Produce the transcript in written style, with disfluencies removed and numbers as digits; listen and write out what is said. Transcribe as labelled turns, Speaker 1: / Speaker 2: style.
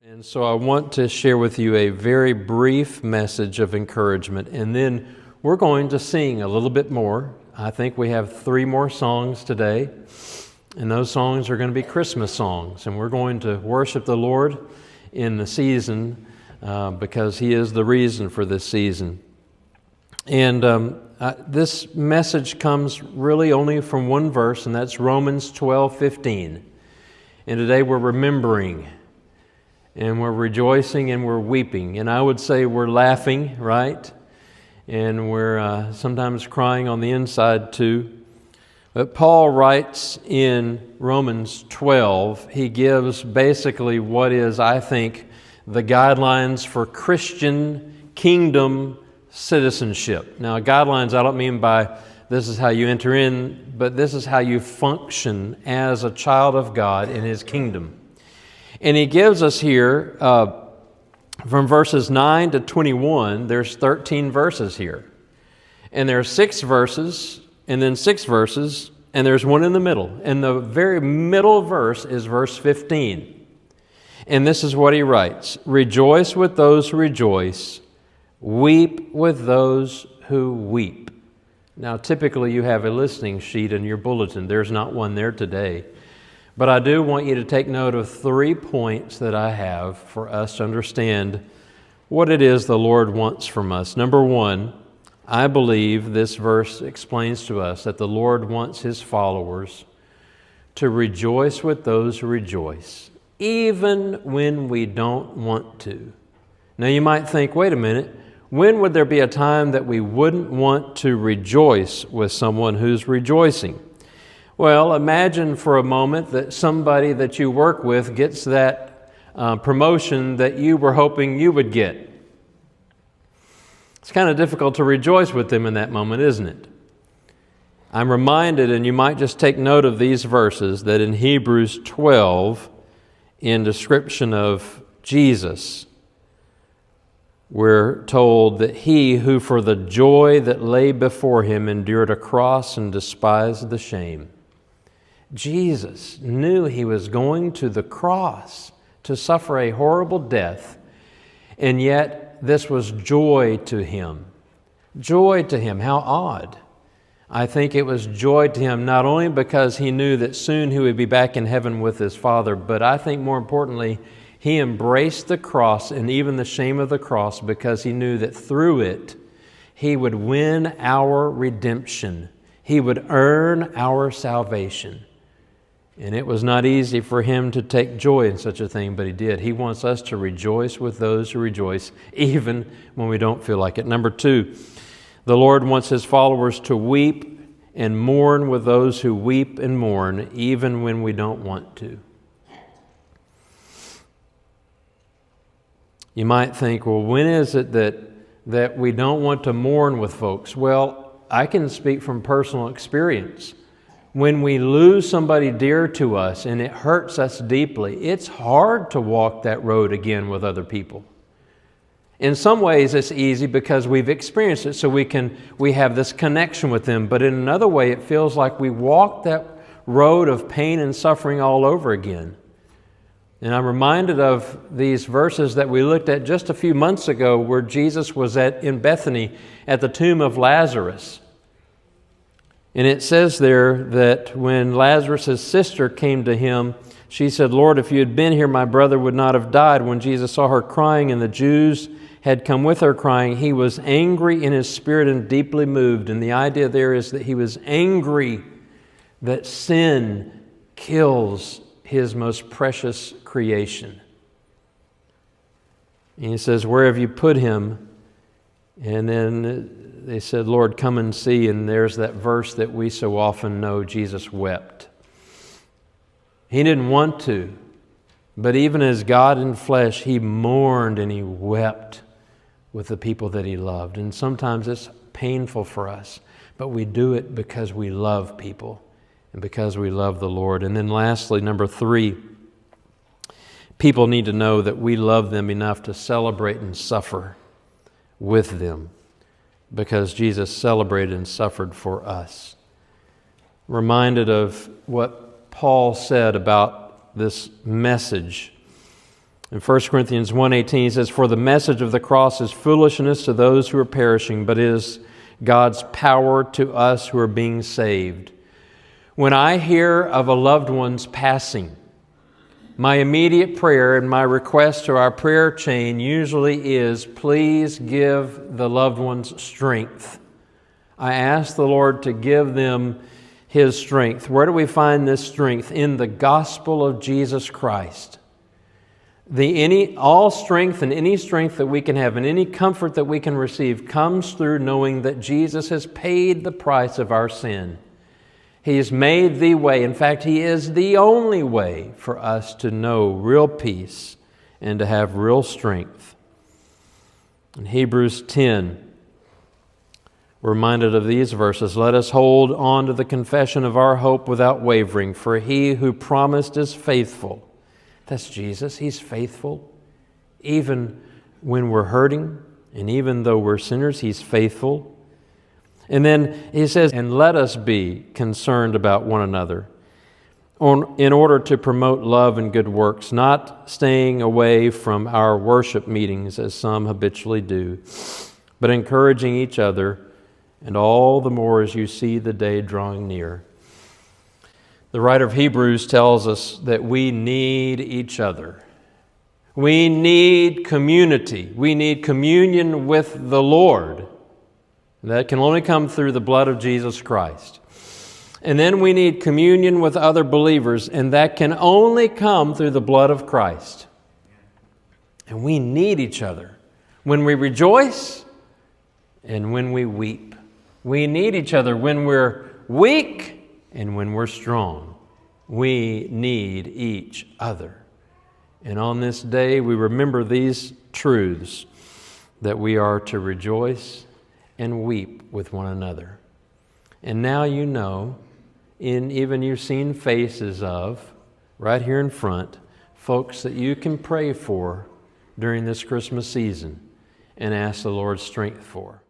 Speaker 1: And so I want to share with you a very brief message of encouragement, and then we're going to sing a little bit more. I think we have 3 more songs today, and those songs are going to be Christmas songs, and we're going to worship the Lord in the season because He is the reason for this season. And this message comes really only from one verse, and that's Romans 12:15. And today we're remembering, and we're rejoicing, and we're weeping. And I would say we're laughing, right? And we're sometimes crying on the inside too. But Paul writes in Romans 12, he gives basically what is, I think, the guidelines for Christian kingdom citizenship. Now, guidelines I don't mean by this is how you enter in, but this is how you function as a child of God in His kingdom. And he gives us here, from verses 9 to 21, there's 13 verses here. And there are 6 verses, and then 6 verses, and there's one in the middle. And the very middle verse is verse 15. And this is what he writes: "Rejoice with those who rejoice, weep with those who weep." Now, typically you have a listening sheet in your bulletin. There's not one there today. But I do want you to take note of 3 points that I have for us to understand what it is the Lord wants from us. Number 1, I believe this verse explains to us that the Lord wants His followers to rejoice with those who rejoice, even when we don't want to. Now you might think, wait a minute, when would there be a time that we wouldn't want to rejoice with someone who's rejoicing? Well, imagine for a moment that somebody that you work with gets that promotion that you were hoping you would get. It's kind of difficult to rejoice with them in that moment, isn't it? I'm reminded, and you might just take note of these verses, that in Hebrews 12, in description of Jesus, we're told that He who for the joy that lay before Him endured a cross and despised the shame. Jesus knew He was going to the cross to suffer a horrible death, and yet this was joy to Him. Joy to Him. How odd. I think it was joy to Him not only because He knew that soon He would be back in heaven with His Father, but I think more importantly, He embraced the cross and even the shame of the cross because He knew that through it, He would win our redemption. He would earn our salvation. And it was not easy for Him to take joy in such a thing, but He did. He wants us to rejoice with those who rejoice, even when we don't feel like it. Number 2, the Lord wants His followers to weep and mourn with those who weep and mourn, even when we don't want to. You might think, well, when is it that we don't want to mourn with folks? Well, I can speak from personal experience. When we lose somebody dear to us and it hurts us deeply, it's hard to walk that road again with other people. In some ways it's easy because we've experienced it, so we have this connection with them. But in another way, it feels like we walk that road of pain and suffering all over again. And I'm reminded of these verses that we looked at just a few months ago where Jesus was in Bethany at the tomb of Lazarus. And it says there that when Lazarus' sister came to Him, she said, "Lord, if you had been here, my brother would not have died." When Jesus saw her crying and the Jews had come with her crying, He was angry in His spirit and deeply moved. And the idea there is that He was angry that sin kills His most precious creation. And He says, "Where have you put him?" And then they said, "Lord, come and see." And there's that verse that we so often know, Jesus wept. He didn't want to, but even as God in flesh, He mourned and He wept with the people that He loved. And sometimes it's painful for us, but we do it because we love people and because we love the Lord. And then lastly, number 3, people need to know that we love them enough to celebrate and suffer with them, because Jesus celebrated and suffered for us. Reminded of what Paul said about this message In 1 Corinthians 1:18, he says, "For the message of the cross is foolishness to those who are perishing, but is God's power to us who are being saved." When I hear of a loved one's passing, my immediate prayer and my request to our prayer chain usually is, please give the loved ones strength. I ask the Lord to give them His strength. Where do we find this strength? In the gospel of Jesus Christ. All strength and any strength that we can have and any comfort that we can receive comes through knowing that Jesus has paid the price of our sin. He has made the way. In fact, He is the only way for us to know real peace and to have real strength. In Hebrews 10, we're reminded of these verses. "Let us hold on to the confession of our hope without wavering, for He who promised is faithful." That's Jesus. He's faithful. Even when we're hurting and even though we're sinners, He's faithful. And then he says, "And let us be concerned about one another in order to promote love and good works, not staying away from our worship meetings as some habitually do, but encouraging each other, and all the more as you see the day drawing near." The writer of Hebrews tells us that we need each other. We need community. We need communion with the Lord. That can only come through the blood of Jesus Christ. And then we need communion with other believers, and that can only come through the blood of Christ. And we need each other when we rejoice and when we weep. We need each other when we're weak and when we're strong. We need each other. And on this day, we remember these truths, that we are to rejoice and weep with one another. And now you know, even you've seen faces of, right here in front, folks that you can pray for during this Christmas season and ask the Lord's strength for.